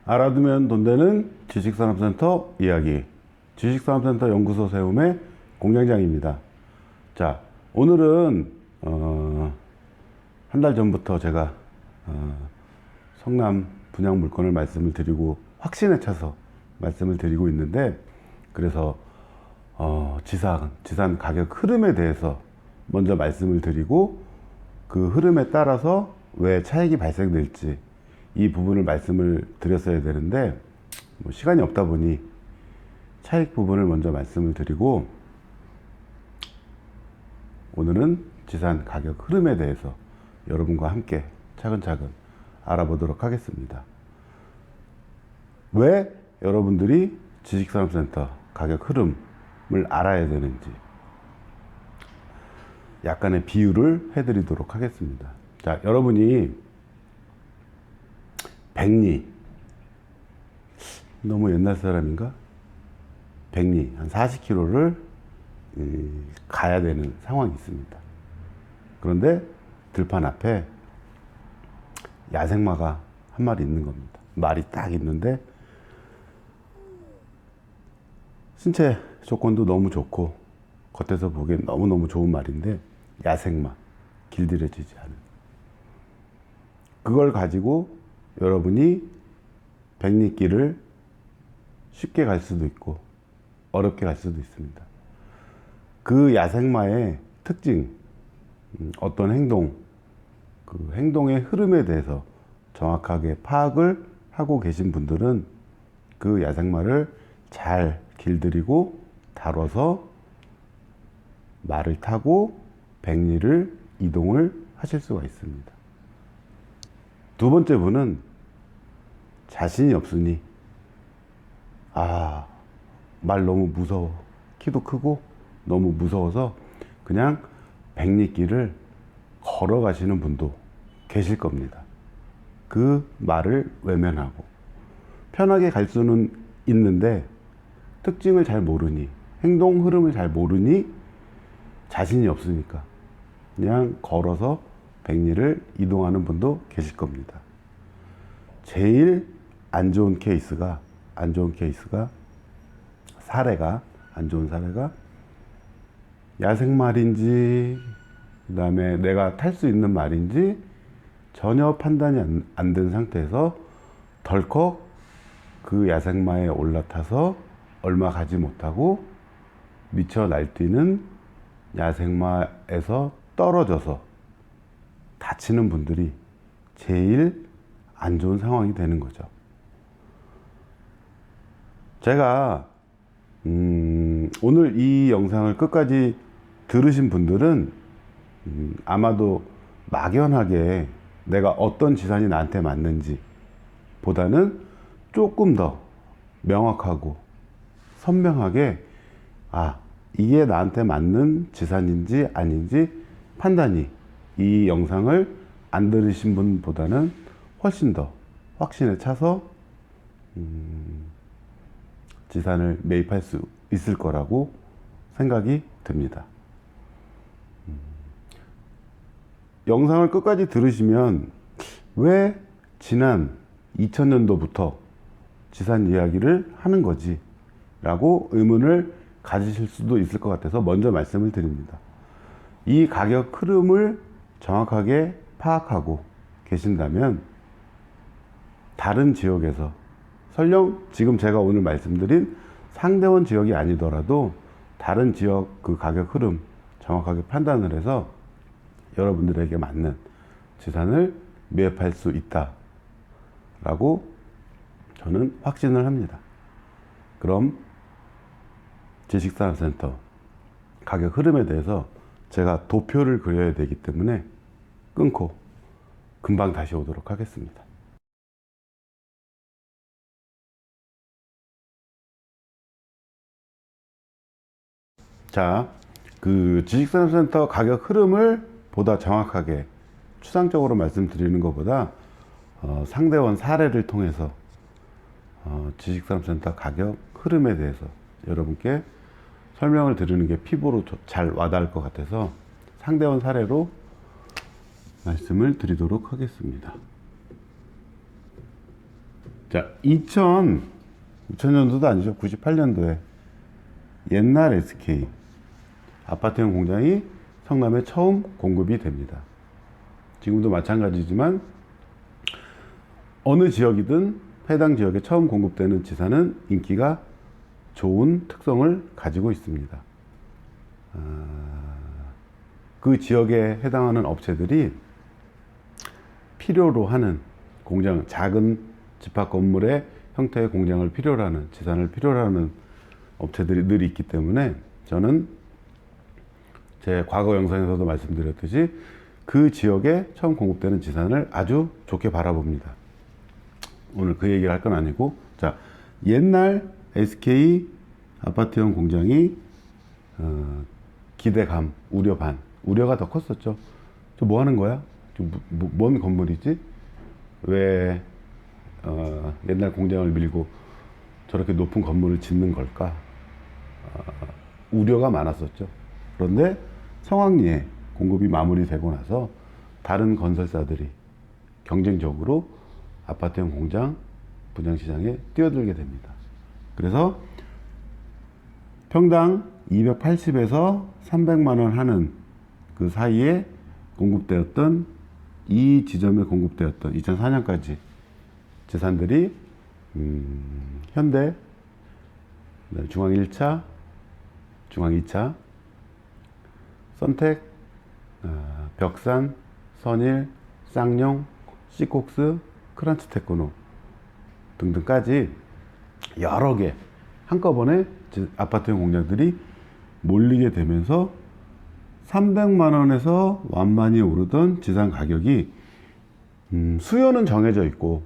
알아두면 돈 되는 지식산업센터 이야기, 지식산업센터 연구소 세움의 공장장입니다. 자, 오늘은 한 달 전부터 제가 성남 분양 물건을 말씀을 드리고 확신에 차서 말씀을 드리고 있는데, 그래서 지산 가격 흐름에 대해서 먼저 말씀을 드리고, 그 흐름에 따라서 왜 차익이 발생될지 이 부분을 말씀을 드렸어야 되는데, 시간이 없다 보니 차익 부분을 먼저 말씀을 드리고, 오늘은 지산 가격 흐름에 대해서 여러분과 함께 차근차근 알아보도록 하겠습니다. 왜 여러분들이 지식산업센터 가격 흐름을 알아야 되는지 약간의 비유를 해드리도록 하겠습니다. 자, 여러분이 백리, 너무 옛날 사람인가? 백리 한 40km를 가야 되는 상황이 있습니다. 그런데 들판 앞에 야생마가 한 마리 있는 겁니다. 말이 딱 있는데 신체 조건도 너무 좋고 겉에서 보기엔 너무너무 좋은 말인데, 야생마, 길들여지지 않은, 그걸 가지고 여러분이 백리길을 쉽게 갈 수도 있고 어렵게 갈 수도 있습니다. 그 야생마의 특징, 어떤 행동, 그 행동의 흐름에 대해서 정확하게 파악을 하고 계신 분들은 그 야생마를 잘 길들이고 다뤄서 말을 타고 백리를 이동을 하실 수가 있습니다. 두 번째 분은 자신이 없으니, 말 너무 무서워, 키도 크고 너무 무서워서 그냥 백리길을 걸어가시는 분도 계실 겁니다. 그 말을 외면하고 편하게 갈 수는 있는데 특징을 잘 모르니, 행동 흐름을 잘 모르니, 자신이 없으니까 그냥 걸어서 백리를 이동하는 분도 계실 겁니다. 제일 안 좋은 케이스가 안 좋은 사례가 야생말인지, 그 다음에 내가 탈 수 있는 말인지 전혀 판단이 안 된 상태에서 덜컥 그 야생마에 올라타서 얼마 가지 못하고 미쳐 날뛰는 야생마에서 떨어져서 다치는 분들이 제일 안 좋은 상황이 되는 거죠. 제가 오늘 이 영상을 끝까지 들으신 분들은 아마도 막연하게 내가 어떤 지산이 나한테 맞는지 보다는 조금 더 명확하고 선명하게, 이게 나한테 맞는 지산인지 아닌지 판단이, 이 영상을 안 들으신 분보다는 훨씬 더 확신에 차서 지산을 매입할 수 있을 거라고 생각이 듭니다. 영상을 끝까지 들으시면 왜 지난 2000년도부터 지산 이야기를 하는 거지? 라고 의문을 가지실 수도 있을 것 같아서 먼저 말씀을 드립니다. 이 가격 흐름을 정확하게 파악하고 계신다면 다른 지역에서, 설령 지금 제가 오늘 말씀드린 상대원 지역이 아니더라도 다른 지역 그 가격 흐름 정확하게 판단을 해서 여러분들에게 맞는 지산을 매입할 수 있다 라고 저는 확신을 합니다. 그럼 지식산업센터 가격 흐름에 대해서 제가 도표를 그려야 되기 때문에 끊고 금방 다시 오도록 하겠습니다. 자, 그 지식산업센터 가격 흐름을 보다 정확하게 추상적으로 말씀드리는 것보다 상대원 사례를 통해서 지식산업센터 가격 흐름에 대해서 여러분께 설명을 드리는 게 피부로 잘 와닿을 것 같아서 상대원 사례로 말씀을 드리도록 하겠습니다. 자, 2000년도도 아니죠. 98년도에 옛날 SK 아파트형 공장이 성남에 처음 공급이 됩니다. 지금도 마찬가지지만 어느 지역이든 해당 지역에 처음 공급되는 지사는 인기가 좋은 특성을 가지고 있습니다. 그 지역에 해당하는 업체들이 필요로 하는 공장, 작은 집합 건물의 형태의 공장을 필요로 하는, 지산을 필요로 하는 업체들이 늘 있기 때문에 저는 제 과거 영상에서도 말씀드렸듯이 그 지역에 처음 공급되는 지산을 아주 좋게 바라봅니다. 오늘 그 얘기를 할 건 아니고, 자, 옛날 SK 아파트형 공장이 기대감, 우려 반, 우려가 더 컸었죠. 저 뭐 하는 거야? 뭔 건물이지? 왜 옛날 공장을 밀고 저렇게 높은 건물을 짓는 걸까? 우려가 많았었죠. 그런데 성황리에 공급이 마무리되고 나서 다른 건설사들이 경쟁적으로 아파트형 공장 분양시장에 뛰어들게 됩니다. 그래서 평당 280에서 300만 원 하는 그 사이에 공급되었던, 이 지점에 공급되었던 2004년까지 재산들이 현대, 중앙 1차, 중앙 2차, 선택, 벽산, 선일, 쌍용, 시콕스, 크란치 테크노 등등까지 여러 개 한꺼번에 아파트형 공장들이 몰리게 되면서 300만 원에서 완만히 오르던 지상 가격이 수요는 정해져 있고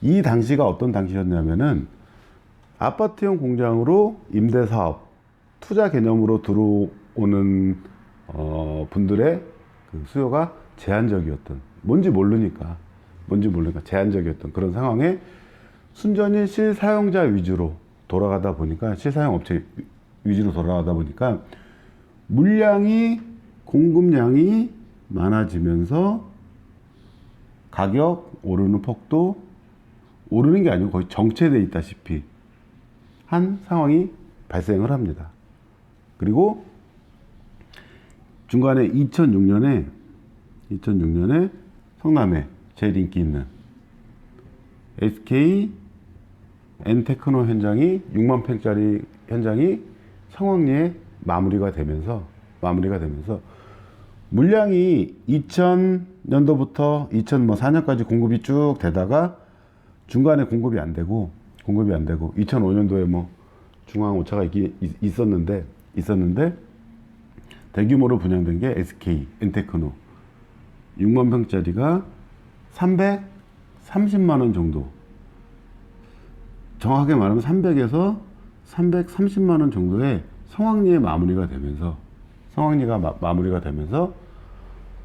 이 당시가 어떤 당시였냐면은 아파트형 공장으로 임대사업, 투자 개념으로 들어오는 분들의 그 수요가 제한적이었던, 뭔지 모르니까 제한적이었던 그런 상황에 순전히 실사용자 위주로 돌아가다 보니까, 실사용 업체 위주로 돌아가다 보니까 물량이, 공급량이 많아지면서 가격 오르는 폭도, 오르는 게 아니고 거의 정체되어 있다시피 한 상황이 발생을 합니다. 그리고 중간에 2006년에 성남에 제일 인기 있는 SK 엔테크노 현장이 6만 평짜리 현장이 성황리에 마무리가 되면서 물량이 2000년도부터 2004년까지 공급이 쭉 되다가 중간에 공급이 안 되고 2005년도에 뭐 중앙 오차가 있었는데 대규모로 분양된 게 SK 엔테크노 6만 평짜리가 330만 원 정도, 정확하게 말하면 300에서 330만 원 정도의 성황리에 마무리가 되면서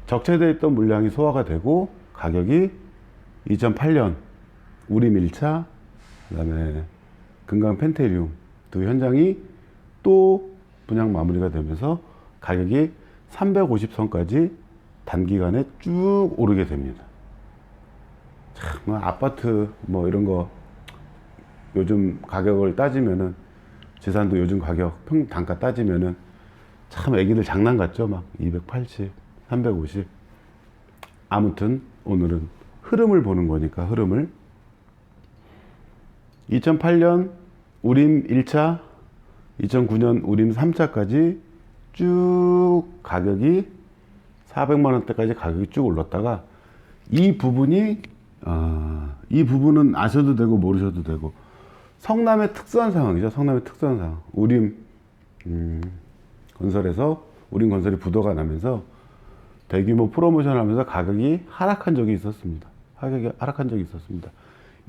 적체되어 있던 물량이 소화가 되고 가격이 2008년 우림 1차, 그 다음에 금강 펜테리움 두 현장이 또 분양 마무리가 되면서 가격이 350선까지 단기간에 쭉 오르게 됩니다. 참, 아파트 뭐 이런 거 요즘 가격을 따지면은, 재산도 요즘 가격 단가 따지면은 참 애기들 장난 같죠? 막 280, 350. 아무튼 오늘은 흐름을 보는 거니까, 흐름을 2008년 우림 1차, 2009년 우림 3차까지 쭉 가격이 400만 원대까지 가격이 쭉 올랐다가 이 부분은 아셔도 되고 모르셔도 되고 성남의 특수한 상황이죠. 성남의 특수한 상황. 우림 건설이 부도가 나면서 대규모 프로모션을 하면서 가격이 하락한 적이 있었습니다.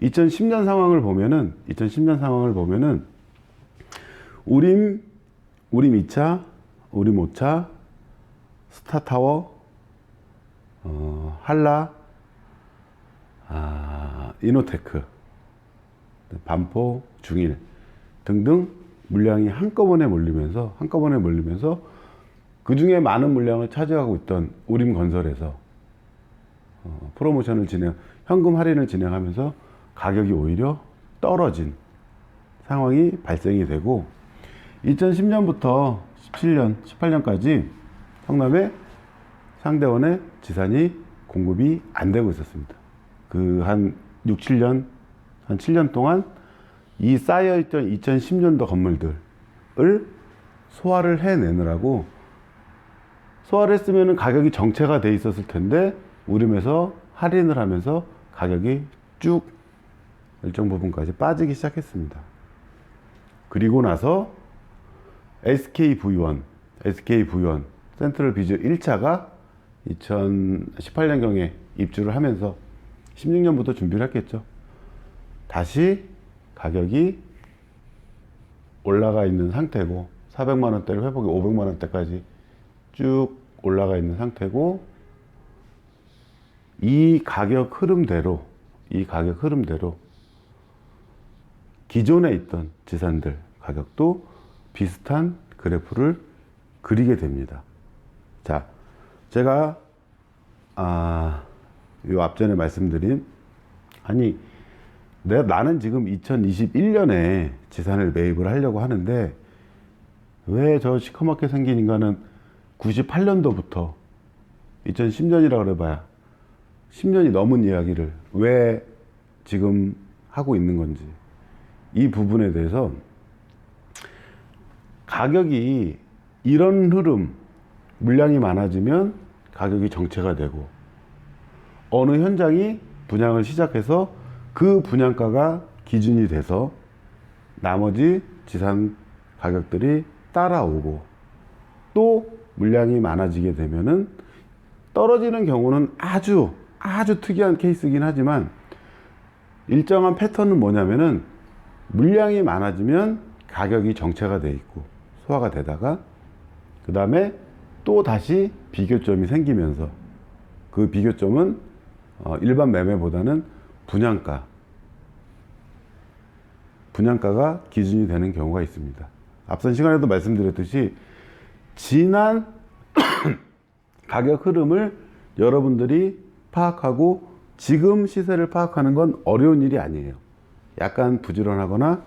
2010년 상황을 보면은 우림 우림 2차, 우림 5차, 스타타워, 한라, 이노테크, 반포, 중일 등등 물량이 한꺼번에 몰리면서 그 중에 많은 물량을 차지하고 있던 우림건설에서 프로모션을 현금 할인을 진행하면서 가격이 오히려 떨어진 상황이 발생이 되고 2010년부터 17년, 18년까지 성남에 상대원의 지산이 공급이 안 되고 있었습니다. 그 한 6, 7년, 한 7년 동안 이 쌓여있던 2010년도 건물들을 소화를 해내느라고 소화를 했으면 가격이 정체가 돼 있었을 텐데 우림에서 할인을 하면서 가격이 쭉 일정 부분까지 빠지기 시작했습니다. 그리고 나서 SKV1 센트럴 비즈 1차가 2018년경에 입주를 하면서 16년부터 준비를 했겠죠. 다시 가격이 올라가 있는 상태고 400만원대를 회복해 500만원대까지 쭉 올라가 있는 상태고 이 가격 흐름대로 기존에 있던 지산들 가격도 비슷한 그래프를 그리게 됩니다. 자, 제가 요 앞전에 말씀드린 나는 지금 2021년에 지산을 매입을 하려고 하는데 왜 저 시커멓게 생긴 인간은 98년도부터 2010년이라고 그래봐야 10년이 넘은 이야기를 왜 지금 하고 있는 건지 이 부분에 대해서 가격이 이런 흐름 물량이 많아지면 가격이 정체가 되고 어느 현장이 분양을 시작해서 그 분양가가 기준이 돼서 나머지 지산 가격들이 따라오고 또 물량이 많아지게 되면은 떨어지는 경우는 아주 특이한 케이스이긴 하지만 일정한 패턴은 뭐냐면은 물량이 많아지면 가격이 정체가 돼 있고 소화가 되다가 그 다음에 또 다시 비교점이 생기면서 그 비교점은 일반 매매보다는 분양가가 기준이 되는 경우가 있습니다. 앞선 시간에도 말씀드렸듯이 지난 가격 흐름을 여러분들이 파악하고 지금 시세를 파악하는 건 어려운 일이 아니에요. 약간 부지런하거나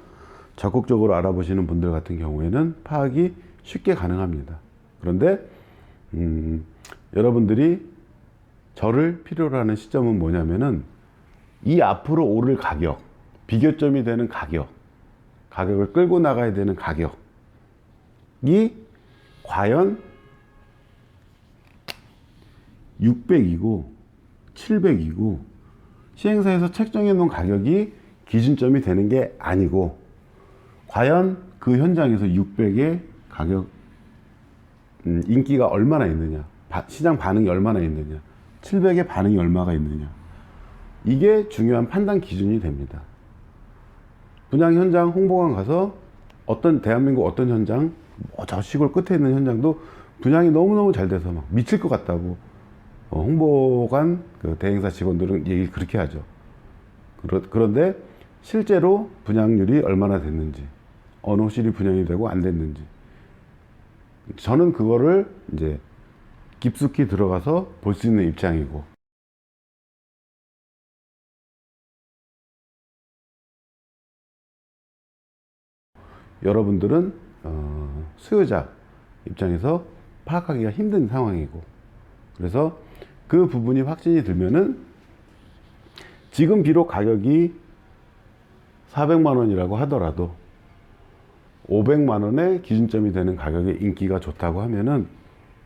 적극적으로 알아보시는 분들 같은 경우에는 파악이 쉽게 가능합니다. 그런데 여러분들이 저를 필요로 하는 시점은 뭐냐면은 이 앞으로 오를 가격, 비교점이 되는 가격을 끌고 나가야 되는 가격이 과연 600이고 700이고 시행사에서 책정해 놓은 가격이 기준점이 되는 게 아니고 과연 그 현장에서 600의 가격 인기가 얼마나 있느냐, 시장 반응이 얼마나 있느냐, 700의 반응이 얼마가 있느냐, 이게 중요한 판단 기준이 됩니다. 분양 현장 홍보관 가서 대한민국 어떤 현장, 저 시골 끝에 있는 현장도 분양이 너무너무 잘 돼서 막 미칠 것 같다고 홍보관 그 대행사 직원들은 얘기를 그렇게 하죠. 그런데 실제로 분양률이 얼마나 됐는지, 어느 호실이 분양이 되고 안 됐는지, 저는 그거를 이제 깊숙이 들어가서 볼 수 있는 입장이고, 여러분들은 수요자 입장에서 파악하기가 힘든 상황이고, 그래서 그 부분이 확신이 들면은 지금 비록 가격이 400만 원이라고 하더라도 500만 원의 기준점이 되는 가격의 인기가 좋다고 하면은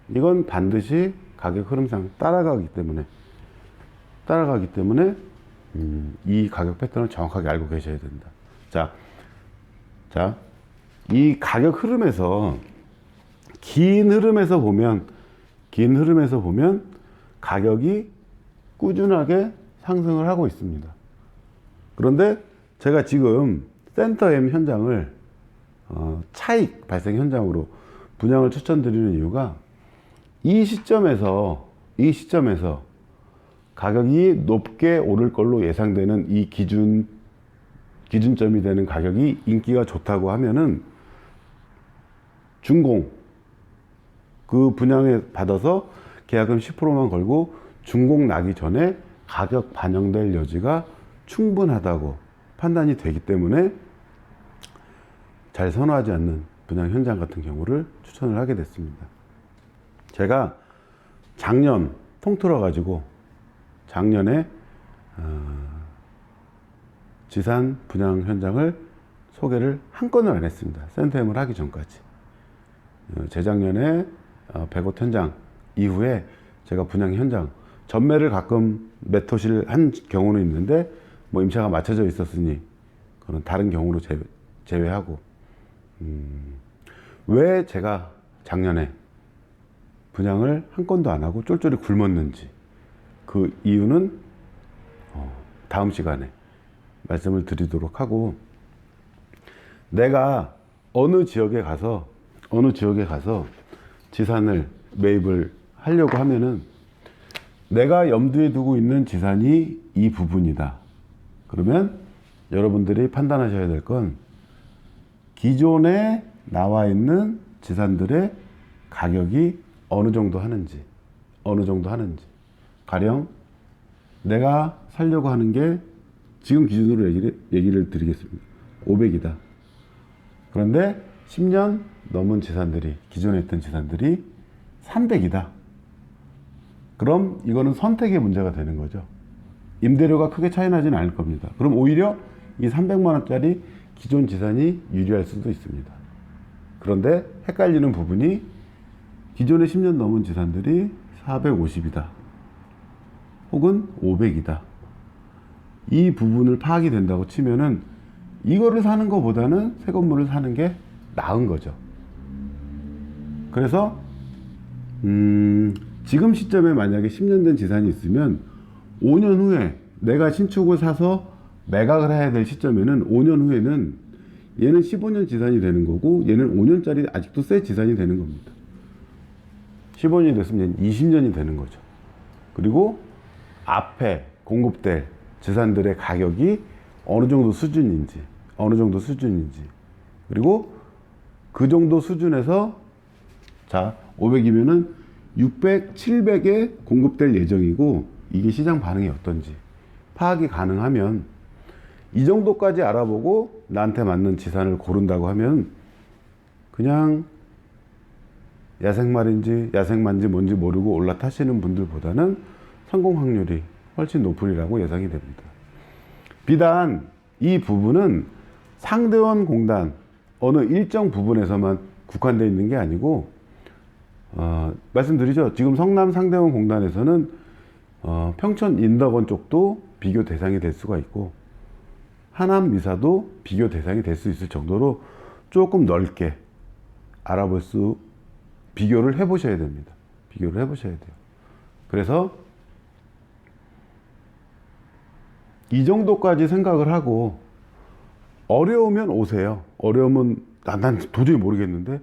이건 반드시 가격 흐름상 따라가기 때문에 이 가격 패턴을 정확하게 알고 계셔야 된다. 자, 이 가격 흐름에서 긴 흐름에서 보면 가격이 꾸준하게 상승을 하고 있습니다. 그런데 제가 지금 센터 M 현장을 차익 발생 현장으로 분양을 추천드리는 이유가 이 시점에서 가격이 높게 오를 걸로 예상되는 이 기준점이 되는 가격이 인기가 좋다고 하면은 준공 그 분양에 받아서 계약금 10%만 걸고 준공 나기 전에 가격 반영될 여지가 충분하다고 판단이 되기 때문에 잘 선호하지 않는 분양 현장 같은 경우를 추천을 하게 됐습니다. 제가 작년 통틀어 가지고 작년에 지산 분양 현장을 소개를 한 건을 안 했습니다. 센터엠을 하기 전까지. 재작년에 100호 현장 이후에 제가 분양 현장 전매를 가끔 몇 호실 한 경우는 있는데 뭐 임차가 맞춰져 있었으니 그런 다른 경우로 제외하고 왜 제가 작년에 분양을 한 건도 안 하고 쫄쫄이 굶었는지 그 이유는 다음 시간에 말씀을 드리도록 하고, 내가 어느 지역에 가서 지산을 매입을 하려고 하면은 내가 염두에 두고 있는 지산이 이 부분이다. 그러면 여러분들이 판단하셔야 될 건 기존에 나와 있는 지산들의 가격이 어느 정도 하는지 가령 내가 살려고 하는 게 지금 기준으로 얘기를 드리겠습니다. 500이다. 그런데 10년 넘은 지산들이, 기존에 있던 지산들이 300이다. 그럼 이거는 선택의 문제가 되는 거죠. 임대료가 크게 차이 나지는 않을 겁니다. 그럼 오히려 이 300만 원짜리 기존 지산이 유리할 수도 있습니다. 그런데 헷갈리는 부분이 기존에 10년 넘은 지산들이 450이다. 혹은 500이다. 이 부분을 파악이 된다고 치면은 이거를 사는 것보다는 새 건물을 사는 게 나은 거죠. 그래서 지금 시점에 만약에 10년 된 지산이 있으면 5년 후에 내가 신축을 사서 매각을 해야 될 시점에는 5년 후에는 얘는 15년 지산이 되는 거고 얘는 5년짜리 아직도 새 지산이 되는 겁니다. 15년이 됐으면 얘는 20년이 되는 거죠. 그리고 앞에 공급될 지산들의 가격이 어느 정도 수준인지 그리고 그 정도 수준에서 자 500이면은 600, 700에 공급될 예정이고 이게 시장 반응이 어떤지 파악이 가능하면 이 정도까지 알아보고 나한테 맞는 지산을 고른다고 하면 그냥 야생말인지 야생만지 뭔지 모르고 올라타시는 분들보다는 성공 확률이 훨씬 높으리라고 예상이 됩니다. 비단 이 부분은 상대원 공단 어느 일정 부분에서만 국한되어 있는 게 아니고 말씀드리죠. 지금 성남 상대원 공단에서는 평촌 인덕원 쪽도 비교 대상이 될 수가 있고 하남 미사도 비교 대상이 될 수 있을 정도로 조금 넓게 알아볼 수 비교를 해보셔야 됩니다. 비교를 해보셔야 돼요. 그래서 이 정도까지 생각을 하고 어려우면 오세요. 어려우면 난 도저히 모르겠는데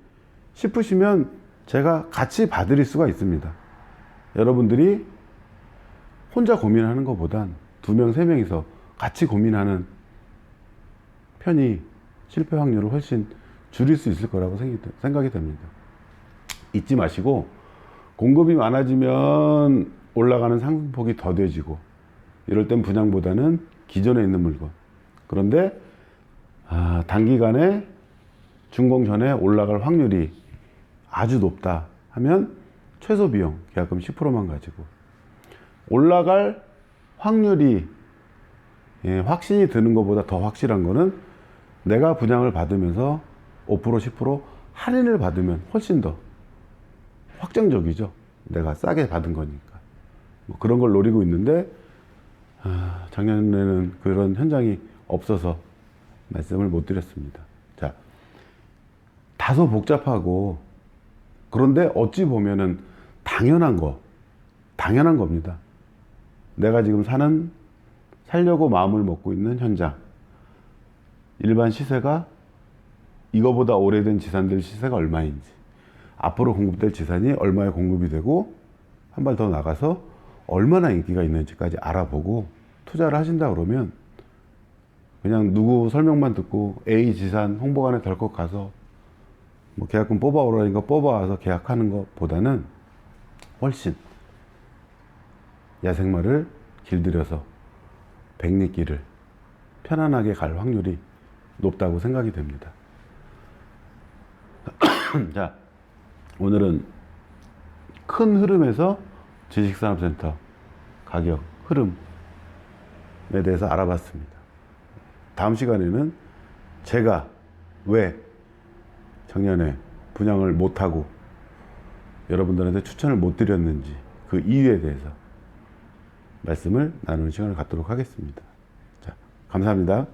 싶으시면 제가 같이 봐드릴 수가 있습니다. 여러분들이 혼자 고민하는 것보단 2명, 3명이서 같이 고민하는 편이 실패 확률을 훨씬 줄일 수 있을 거라고 생각이 됩니다. 잊지 마시고 공급이 많아지면 올라가는 상승폭이 더뎌지고 이럴 땐 분양보다는 기존에 있는 물건. 그런데 단기간에 준공 전에 올라갈 확률이 아주 높다 하면 최소 비용 계약금 10%만 가지고 올라갈 확률이 확신이 드는 것보다 더 확실한 거는 내가 분양을 받으면서 5% 10% 할인을 받으면 훨씬 더 확정적이죠. 내가 싸게 받은 거니까. 뭐 그런 걸 노리고 있는데 작년에는 그런 현장이 없어서 말씀을 못 드렸습니다. 자, 다소 복잡하고 그런데 어찌 보면은 당연한 겁니다. 내가 지금 살려고 마음을 먹고 있는 현장. 일반 시세가 이거보다 오래된 지산들 시세가 얼마인지. 앞으로 공급될 지산이 얼마에 공급이 되고 한 발 더 나가서 얼마나 인기가 있는지까지 알아보고 투자를 하신다 그러면 그냥 누구 설명만 듣고 A 지산 홍보관에 덜컥 가서 뭐 계약금 뽑아오라니까 뽑아와서 계약하는 것보다는 훨씬 야생마를 길들여서 백리길을 편안하게 갈 확률이 높다고 생각이 됩니다. 자, 오늘은 큰 흐름에서 지식산업센터 가격 흐름에 대해서 알아봤습니다. 다음 시간에는 제가 왜 작년에 분양을 못하고 여러분들한테 추천을 못 드렸는지 그 이유에 대해서 말씀을 나누는 시간을 갖도록 하겠습니다. 자, 감사합니다.